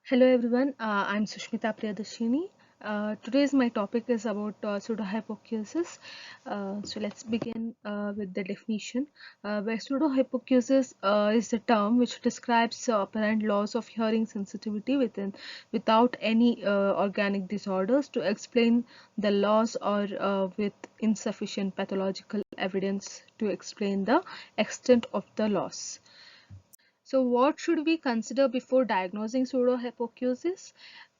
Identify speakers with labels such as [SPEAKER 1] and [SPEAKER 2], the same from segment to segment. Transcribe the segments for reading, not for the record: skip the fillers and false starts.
[SPEAKER 1] Hello everyone, I'm Sushmitha Priyadarshini. Today's my topic is about pseudohypocusis. So let's begin with the definition. Where pseudohypocusis is the term which describes apparent loss of hearing sensitivity without any organic disorders to explain the loss or with insufficient pathological evidence to explain the extent of the loss. So what should we consider before diagnosing pseudohypoacusis?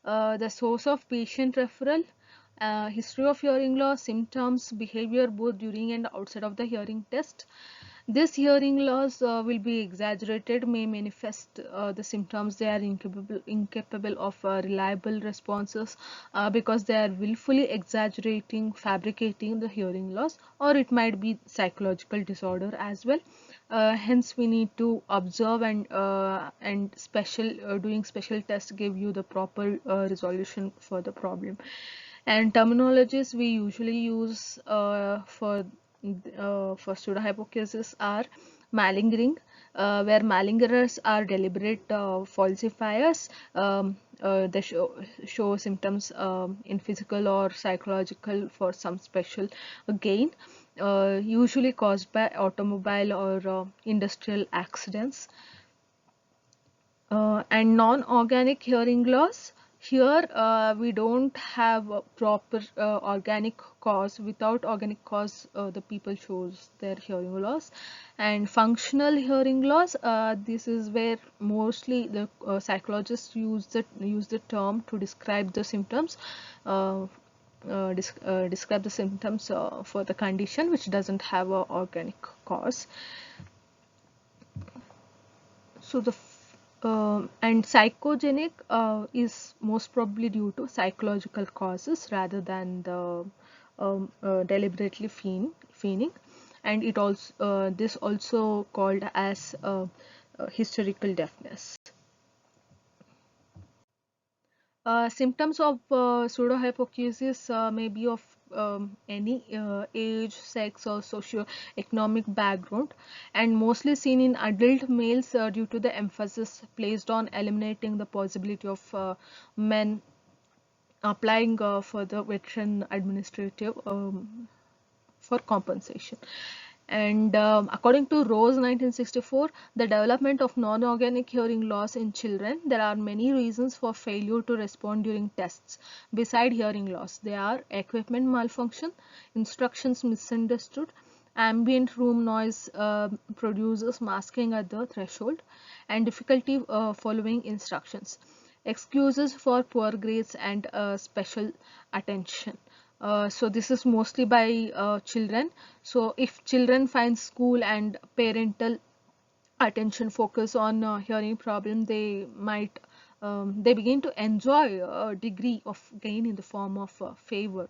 [SPEAKER 1] The source of patient referral, history of hearing loss, symptoms, behavior both during and outside of the hearing test. This hearing loss will be exaggerated, may manifest the symptoms. They are incapable of reliable responses because they are willfully exaggerating, fabricating the hearing loss, or it might be psychological disorder as well. Hence, we need to observe and doing special tests give you the proper resolution for the problem. And terminologies we usually use for pseudohypoacusis are malingering, where malingerers are deliberate falsifiers. They show symptoms in physical or psychological for some special gain, usually caused by automobile or industrial accidents. And non-organic hearing loss. Here we don't have a proper organic cause. Without organic cause, the people shows their hearing loss. And functional hearing loss. This is where mostly the psychologists use the term to describe the symptoms. Describe the symptoms for the condition which doesn't have a organic cause. So and psychogenic is most probably due to psychological causes rather than the deliberately feigning, and it also this also called as historical deafness. Symptoms of pseudohypoacusis may be of any age, sex, or socio-economic background, and mostly seen in adult males due to the emphasis placed on eliminating the possibility of men applying for the veteran administrative for compensation. And according to Rose 1964, the development of non-organic hearing loss in children, there are many reasons for failure to respond during tests. Beside hearing loss, they are equipment malfunction, instructions misunderstood, ambient room noise produces masking at the threshold, and difficulty following instructions. Excuses for poor grades and special attention. So this is mostly by children. So if children find school and parental attention focus on hearing problem, they might they begin to enjoy a degree of gain in the form of favor.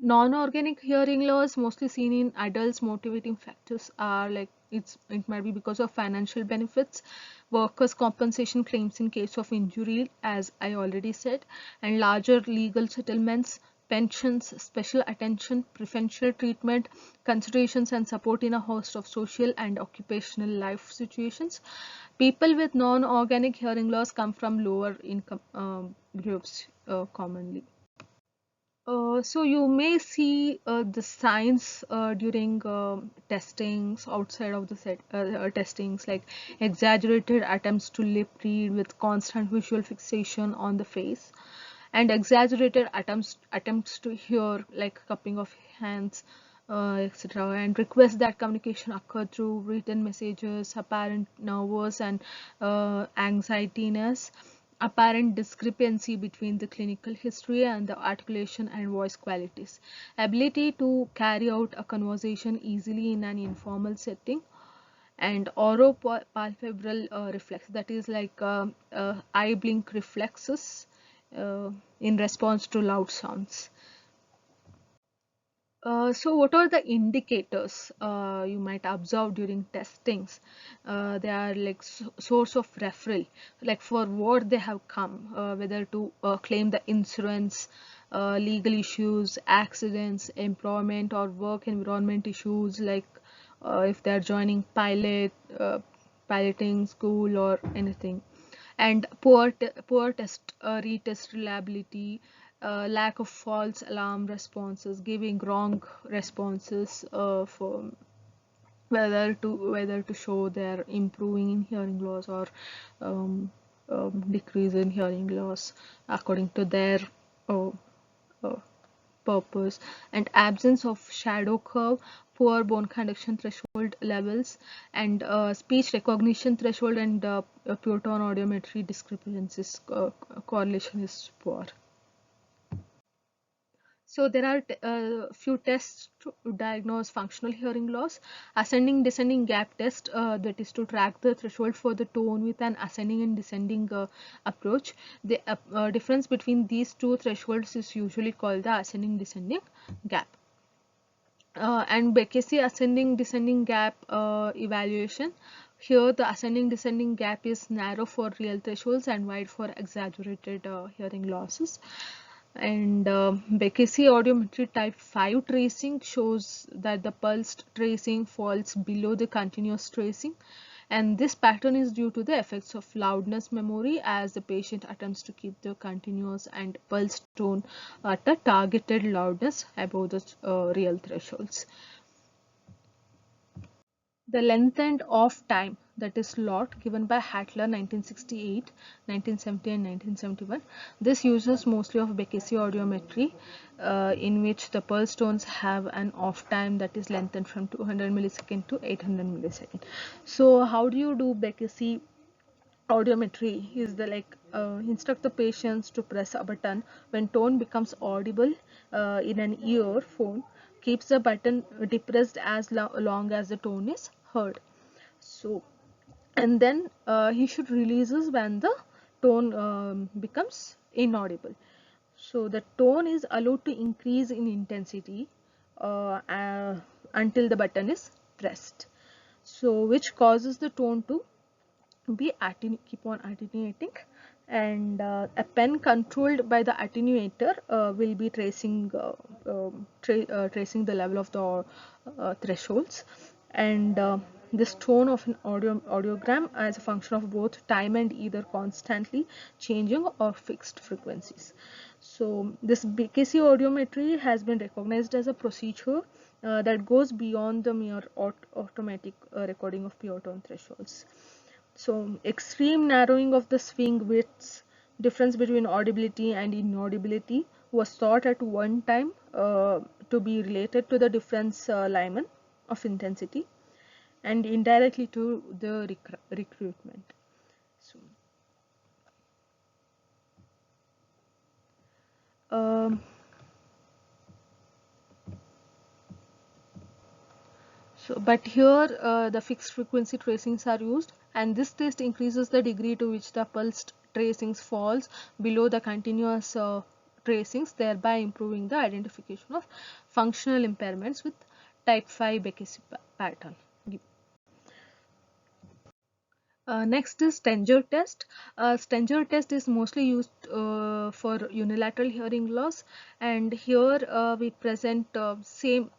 [SPEAKER 1] Non-organic hearing loss mostly seen in adults. Motivating factors are like it might be because of financial benefits, workers' compensation claims in case of injury, as I already said, and larger legal settlements, pensions, special attention, preferential treatment, considerations and support in a host of social and occupational life situations. People with non-organic hearing loss come from lower income groups commonly. So you may see the signs during testings outside of the testings, like exaggerated attempts to lip read with constant visual fixation on the face, and exaggerated attempts to hear, like cupping of hands, etc., and request that communication occur through written messages, apparent nervous and anxietiness, apparent discrepancy between the clinical history and the articulation and voice qualities, ability to carry out a conversation easily in an informal setting, and oropalpebral reflex, that is like eye blink reflexes in response to loud sounds. So what are the indicators you might observe during testings? They are like source of referral, like for what they have come, whether to claim the insurance, legal issues, accidents, employment or work environment issues, like if they are joining piloting school or anything. And poor test retest reliability, lack of false alarm responses, giving wrong responses for whether to show they're improving in hearing loss or um, decrease in hearing loss according to their uh, uh, purpose. And absence of shadow curve, poor bone conduction threshold levels, and speech recognition threshold and pure tone audiometry discrepancies correlation is poor. So there are few tests to diagnose functional hearing loss. Ascending descending gap test, that is to track the threshold for the tone with an ascending and descending approach. The difference between these two thresholds is usually called the ascending descending gap. And Beckesi ascending descending gap evaluation. Here the ascending descending gap is narrow for real thresholds and wide for exaggerated hearing losses. And Beckesi audiometry type 5 tracing shows that the pulsed tracing falls below the continuous tracing, and this pattern is due to the effects of loudness memory as the patient attempts to keep the continuous and pulsed tone at a targeted loudness above the real thresholds. The length and off time, that is lot, given by Hattler 1968, 1970 and 1971. This uses mostly of Beckesi audiometry, in which the pulse tones have an off time that is lengthened from 200 millisecond to 800 millisecond. So how do you do Beckesi audiometry? Is the instruct the patients to press a button when tone becomes audible in an earphone, keeps the button depressed as long as the tone is heard. So, and then he should releases when the tone becomes inaudible. So the tone is allowed to increase in intensity until the button is pressed, so which causes the tone to be keep on attenuating, and a pen controlled by the attenuator will be tracing the level of the thresholds. And this tone of an audiogram as a function of both time and either constantly changing or fixed frequencies. So this BKC audiometry has been recognized as a procedure that goes beyond the mere automatic recording of pure tone thresholds. So extreme narrowing of the swing widths, difference between audibility and inaudibility, was thought at one time to be related to the difference Lyman of intensity, and indirectly to the recruitment. So, um, but here the fixed frequency tracings are used, and this test increases the degree to which the pulsed tracings falls below the continuous tracings, thereby improving the identification of functional impairments with type 5 Beckesi pattern. Next is Stenger test. Stenger test is mostly used for unilateral hearing loss, and here we present two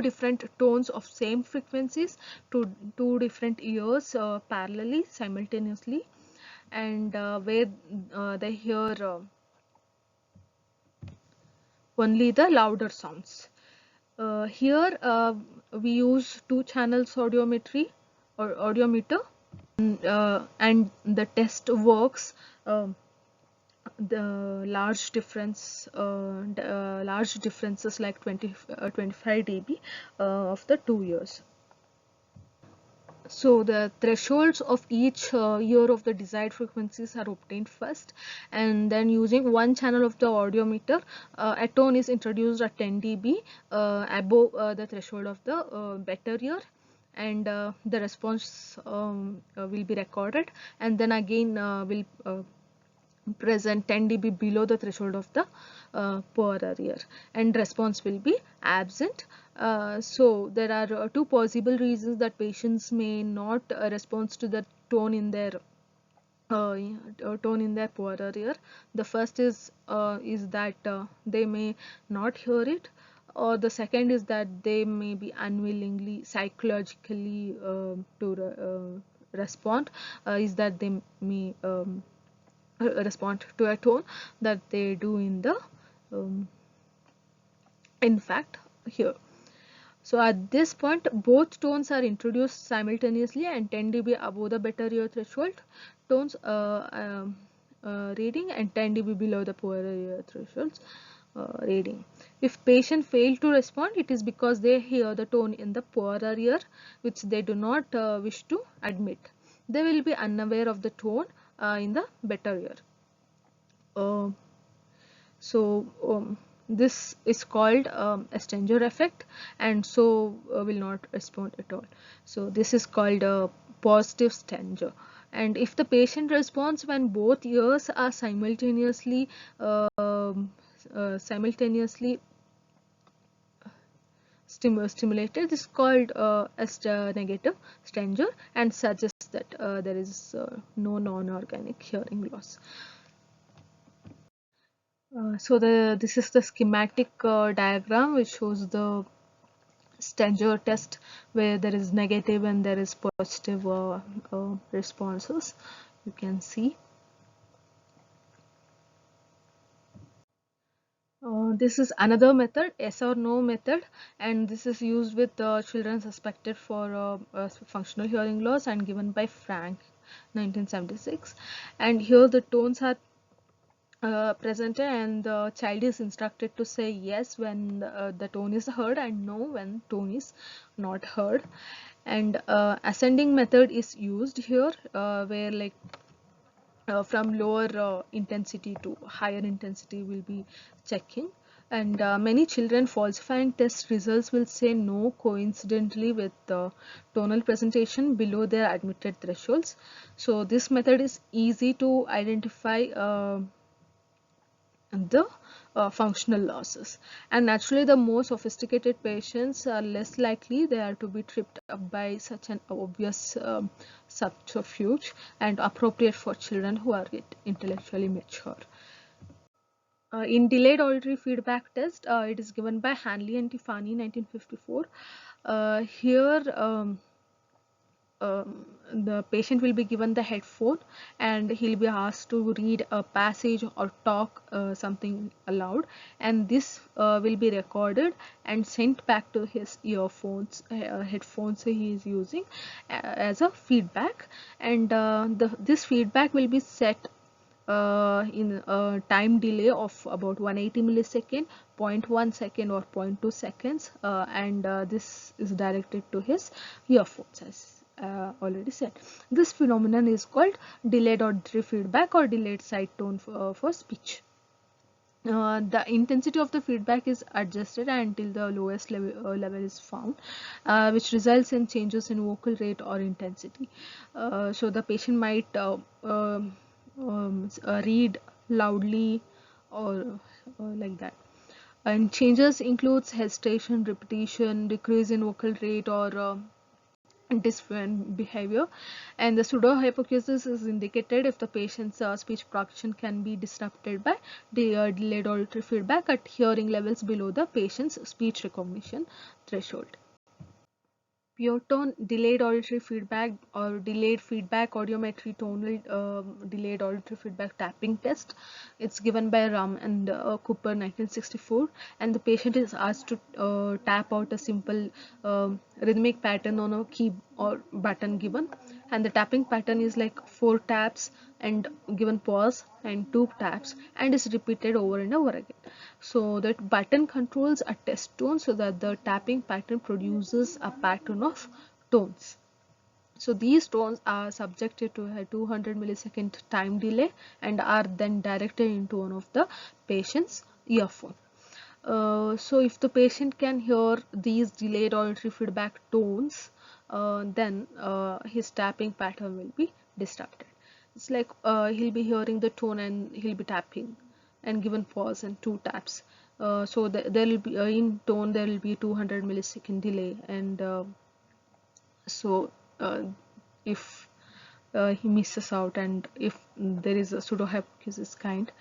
[SPEAKER 1] different tones of same frequencies to two different ears parallelly simultaneously, and where they hear only the louder sounds. Here we use two channels audiometry or audiometer, and the test works. The large differences like 25 dB of the 2 years. So the thresholds of each year of the desired frequencies are obtained first, and then using one channel of the audiometer, a tone is introduced at 10 dB above the threshold of the better year, and the response will be recorded, and then again will present 10 dB below the threshold of the poorer ear, and response will be absent. So there are two possible reasons that patients may not respond to the tone in their poorer ear. The first is that they may not hear it, or the second is that they may be unwillingly psychologically respond, is that they may respond to a tone that they do um, in fact here. So at this point, both tones are introduced simultaneously and tend to be above the better ear threshold tones reading, and tend to be below the poorer ear thresholds reading. If patient fail to respond, it is because they hear the tone in the poorer ear, which they do not wish to admit. They will be unaware of the tone in the better ear. Uh, so this is called a Stenger effect, and so will not respond at all. So this is called a positive Stenger. And if the patient responds when both ears are simultaneously stimulated, this is called as negative Stenger, and suggests that there is no non-organic hearing loss. So this is the schematic diagram which shows the Stenger test, where there is negative and there is positive responses. You can see. This is another method, yes or no method, and this is used with children suspected for functional hearing loss and given by Frank, 1976. And here the tones are presented, and the child is instructed to say yes when the tone is heard and no when tone is not heard. And ascending method is used here, where like from lower intensity to higher intensity will be checking. And many children falsifying test results will say no coincidentally with tonal presentation below their admitted thresholds. So this method is easy to identify the functional losses, and naturally the more sophisticated patients are less likely they are to be tripped up by such an obvious subterfuge, and appropriate for children who are yet intellectually mature. In delayed auditory feedback test, it is given by Hanley and Tiffany, 1954. Here the patient will be given the headphone, and he'll be asked to read a passage or talk something aloud, and this will be recorded and sent back to his earphones headphones he is using as a feedback. And this feedback will be set in a time delay of about 180 millisecond, 0.1 second or 0.2 seconds, and this is directed to his earphones, as already said. This phenomenon is called delayed auditory feedback or delayed side tone for speech. The intensity of the feedback is adjusted until the lowest level is found, which results in changes in vocal rate or intensity. So the patient might read loudly or like that. And changes includes hesitation, repetition, decrease in vocal rate, or different behavior. And the pseudohypacusis is indicated if the patient's speech production can be disrupted by delayed auditory feedback at hearing levels below the patient's speech recognition threshold. Pure tone delayed auditory feedback or delayed feedback audiometry tonal delayed auditory feedback tapping test. It's given by Ram and Cooper, 1964, and the patient is asked to tap out a simple rhythmic pattern on a key or button given, and the tapping pattern is like 4 taps and given pause and 2 taps, and is repeated over and over again. So that button controls a test tone so that the tapping pattern produces a pattern of tones. So these tones are subjected to a 200 millisecond time delay and are then directed into one of the patient's earphone. So if the patient can hear these delayed auditory feedback tones, then his tapping pattern will be disrupted. It's like he'll be hearing the tone and he'll be tapping and given pause and 2 taps. So there will be in tone there will be 200 millisecond delay, and so if he misses out and if there is a pseudohypocusis kind,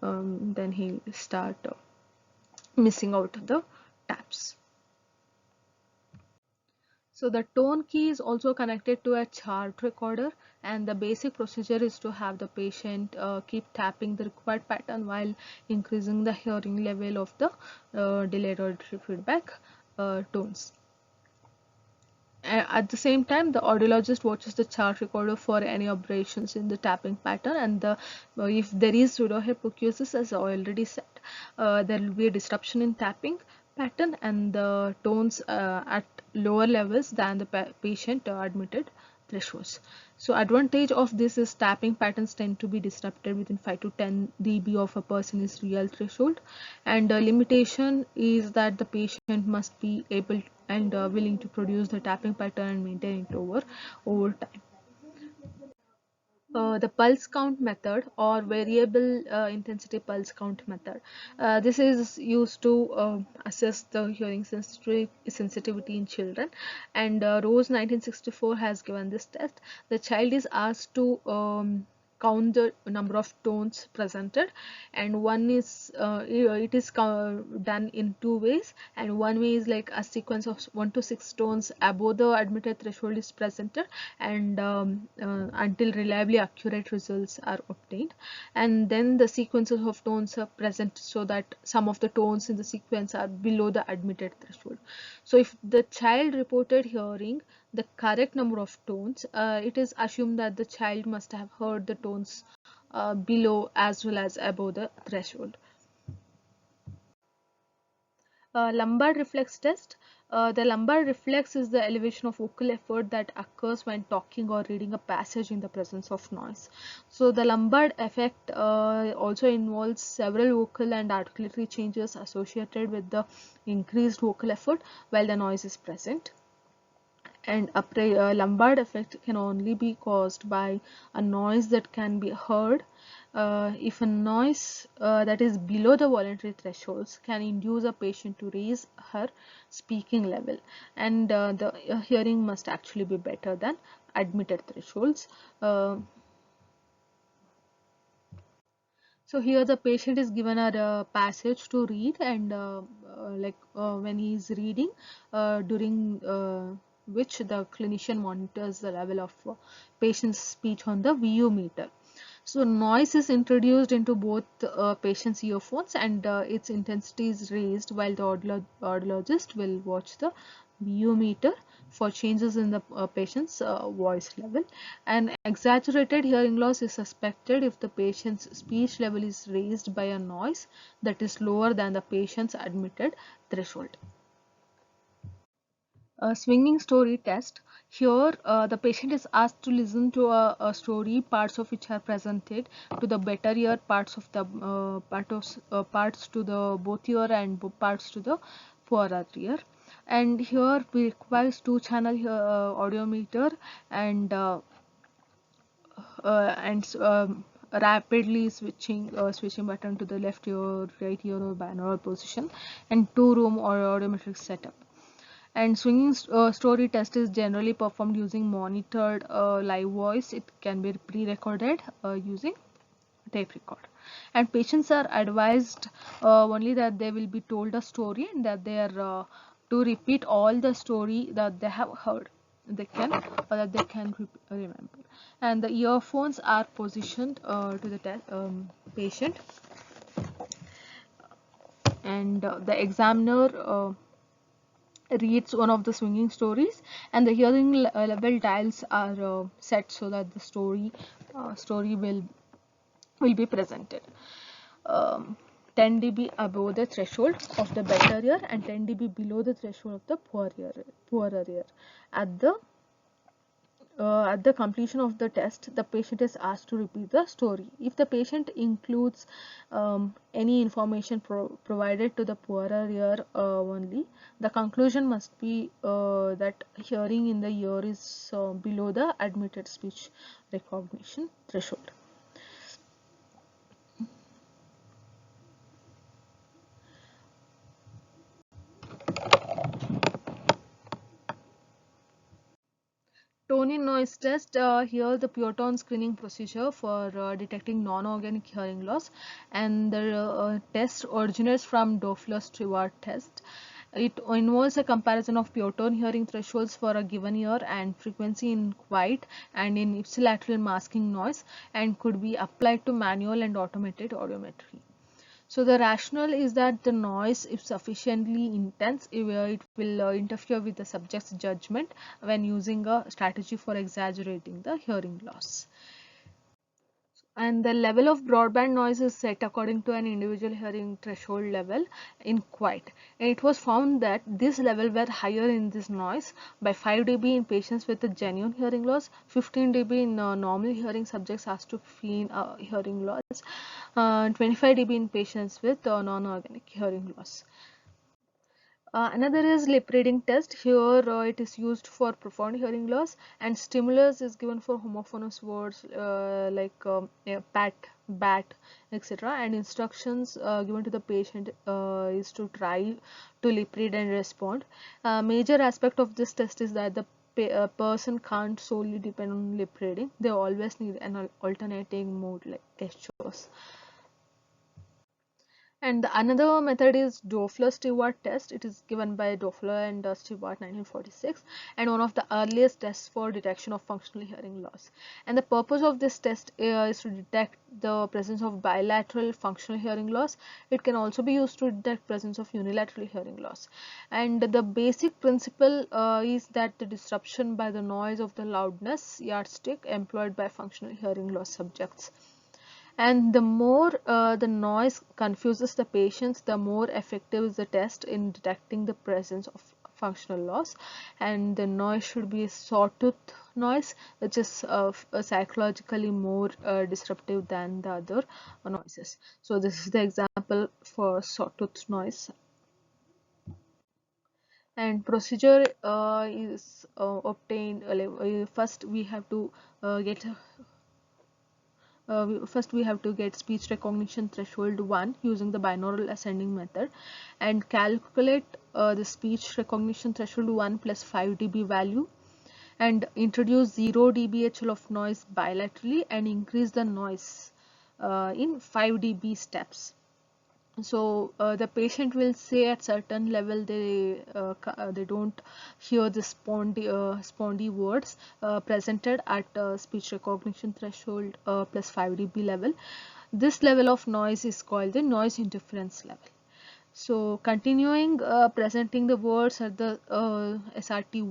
[SPEAKER 1] then he'll start missing out the taps. So the tone key is also connected to a chart recorder, and the basic procedure is to have the patient keep tapping the required pattern while increasing the hearing level of the delayed auditory feedback tones. At the same time, the audiologist watches the chart recorder for any aberrations in the tapping pattern, and if there is pseudohypacusis, as I already said, there will be a disruption in tapping pattern and the tones at lower levels than the patient admitted thresholds. So advantage of this is tapping patterns tend to be disrupted within 5 to 10 dB of a person's real threshold, and limitation is that the patient must be able and willing to produce the tapping pattern and maintain it over time. The pulse count method or variable intensity pulse count method. This is used to assess the hearing sensitivity in children, and Rose 1964 has given this test. The child is asked to count the number of tones presented, and one is it is done in two ways, and one way is like a sequence of 1 to 6 tones above the admitted threshold is presented, and until reliably accurate results are obtained, and then the sequences of tones are present so that some of the tones in the sequence are below the admitted threshold. So if the child reported hearing the correct number of tones, it is assumed that the child must have heard the tones below as well as above the threshold. Lumbar reflex test. The lumbar reflex is the elevation of vocal effort that occurs when talking or reading a passage in the presence of noise. So the lumbar effect also involves several vocal and articulatory changes associated with the increased vocal effort while the noise is present. And a lumbar effect can only be caused by a noise that can be heard. If a noise that is below the voluntary thresholds can induce a patient to raise her speaking level, and the hearing must actually be better than admitted thresholds. So here the patient is given a passage to read, and when he is reading, during which the clinician monitors the level of patient's speech on the VU meter. So noise is introduced into both patient's earphones, and its intensity is raised while the audiologist will watch the VU meter for changes in the patient's voice level. And exaggerated hearing loss is suspected if the patient's speech level is raised by a noise that is lower than the patient's admitted threshold. A swinging story test. Here, the patient is asked to listen to a story, parts of which are presented to the better ear, parts of the parts to the both ear, and parts to the poorer ear. And here we require two-channel audiometer and rapidly switching button to the left ear, right ear, or binaural position, and two-room or audiometric setup. And swinging story test is generally performed using monitored live voice. It can be pre-recorded using tape record, and patients are advised only that they will be told a story, and that they are to repeat all the story that they have heard, they can or that they can remember. And the earphones are positioned to the patient, and the examiner reads one of the swinging stories, and the hearing level dials are set so that the story will be presented. um, 10 dB above the threshold of the better ear and 10 dB below the threshold of the poorer ear. At the completion of the test, the patient is asked to repeat the story. If the patient includes any information provided to the poorer ear only, the conclusion must be that hearing in the ear is below the admitted speech recognition threshold. Tone noise test, here the pure tone screening procedure for detecting non-organic hearing loss, and the test originates from Doppler-Stewart test. It involves a comparison of pure tone hearing thresholds for a given ear and frequency in quiet and in ipsilateral masking noise, and could be applied to manual and automated audiometry. So the rationale is that the noise, if sufficiently intense, it will interfere with the subject's judgment when using a strategy for exaggerating the hearing loss. And the level of broadband noise is set according to an individual hearing threshold level in quiet. And it was found that this level were higher in this noise by 5 dB in patients with a genuine hearing loss, 15 dB in normal hearing subjects asked to feel hearing loss, 25 dB in patients with non-organic hearing loss. Another is lip reading test. Here it is used for profound hearing loss, and stimulus is given for homophonous words like yeah, pat, bat, etc. And instructions given to the patient is to try to lip read and respond. Major aspect of this test is that the person can't solely depend on lip reading. They always need an alternating mode like gestures. And another method is Doppler-Stewart test. It is given by Doppler and Stewart 1946, and one of the earliest tests for detection of functional hearing loss. And the purpose of this test is to detect the presence of bilateral functional hearing loss. It can also be used to detect presence of unilateral hearing loss. And the basic principle is that the disruption by the noise of the loudness yardstick employed by functional hearing loss subjects. And the more the noise confuses the patients, the more effective is the test in detecting the presence of functional loss. And the noise should be a sawtooth noise, which is psychologically more disruptive than the other noises. So this is the example for sawtooth noise. And procedure is obtained, first we have to get first we have to get speech recognition threshold 1 using the binaural ascending method, and calculate the speech recognition threshold 1 plus 5 dB value, and introduce 0 dBHL of noise bilaterally and increase the noise in 5 dB steps. So the patient will say at certain level they don't hear the spondy words presented at speech recognition threshold plus 5 dB level. This level of noise is called the noise interference level. So continuing presenting the words at the SRT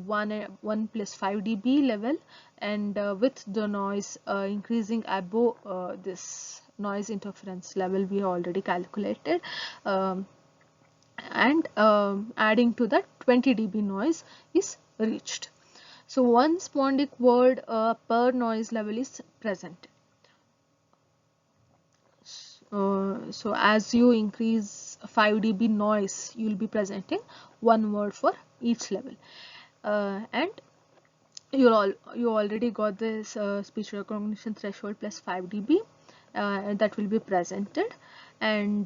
[SPEAKER 1] 1 plus 5 dB level, and with the noise increasing above this noise interference level we already calculated, and adding to that 20 dB noise is reached. So one spondic word per noise level is present. So as you increase 5 dB noise, you will be presenting one word for each level, and you already got this speech recognition threshold plus 5 dB that will be presented, and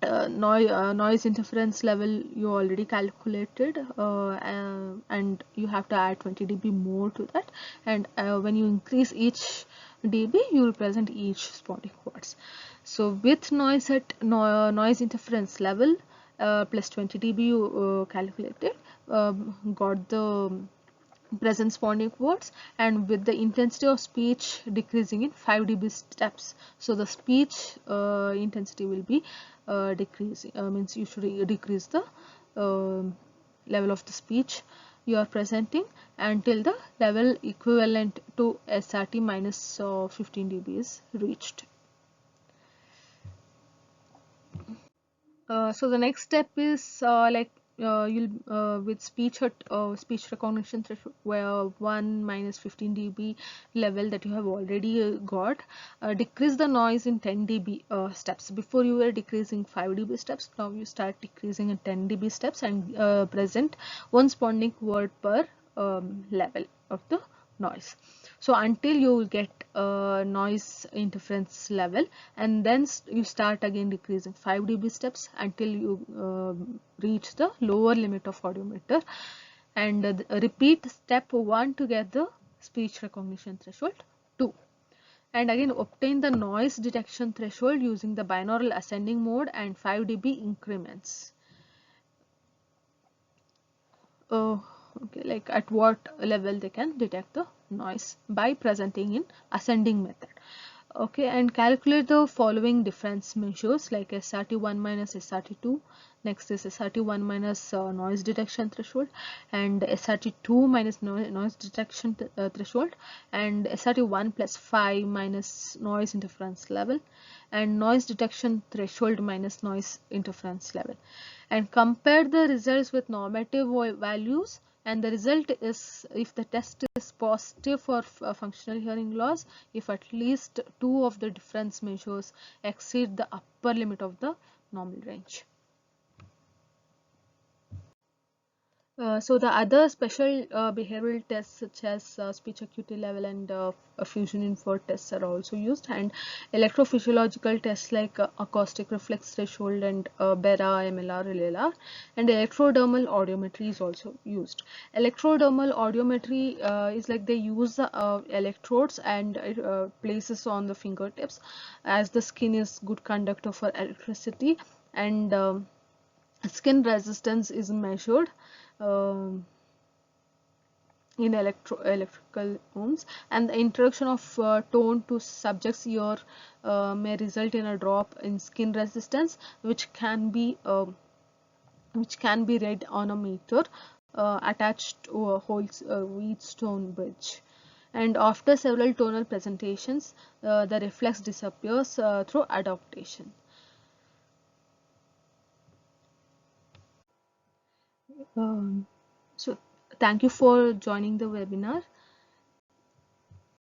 [SPEAKER 1] noise interference level you already calculated, and you have to add 20 dB more to that, and when you increase each dB you will present each spondic words. So with noise at noise interference level plus 20 dB you calculated, got the present spondic words, and with the intensity of speech decreasing in 5 dB steps. So the speech intensity will be decreasing, means you should decrease the level of the speech you are presenting until the level equivalent to SRT minus 15 dB is reached. So the next step is you'll with speech recognition threshold where 1 minus 15 dB level that you have already got, decrease the noise in 10 dB steps. Before you were decreasing 5 dB steps, now you start decreasing in 10 dB steps, and present one spondic word per level of the noise. So until you get noise interference level, and then you start again decreasing 5 dB steps until you reach the lower limit of audiometer, and repeat step 1 to get the speech recognition threshold 2. And again obtain the noise detection threshold using the binaural ascending mode and 5 dB increments. Okay, like at what level they can detect the noise by presenting in ascending method. Okay, and calculate the following difference measures like SRT1 minus SRT2. Next is SRT1 minus noise detection threshold, and SRT2 minus noise detection threshold, and SRT1 plus 5 minus noise interference level, and noise detection threshold minus noise interference level. And compare the results with normative values, and the result is if the test is positive for functional hearing loss if at least 2 of the difference measures exceed the upper limit of the normal range. So the other special behavioral tests such as speech acuity level and fusion info tests are also used, and electrophysiological tests like acoustic reflex threshold and BERA, MLR, LLR, and electrodermal audiometry is also used. Electrodermal audiometry is like they use the electrodes and places on the fingertips, as the skin is good conductor for electricity, and skin resistance is measured um, in electrical ohms, and the introduction of tone to subject's ear may result in a drop in skin resistance, which can be read on a meter attached to a Wheatstone bridge. And after several tonal presentations, the reflex disappears through adaptation. So thank you for joining the webinar.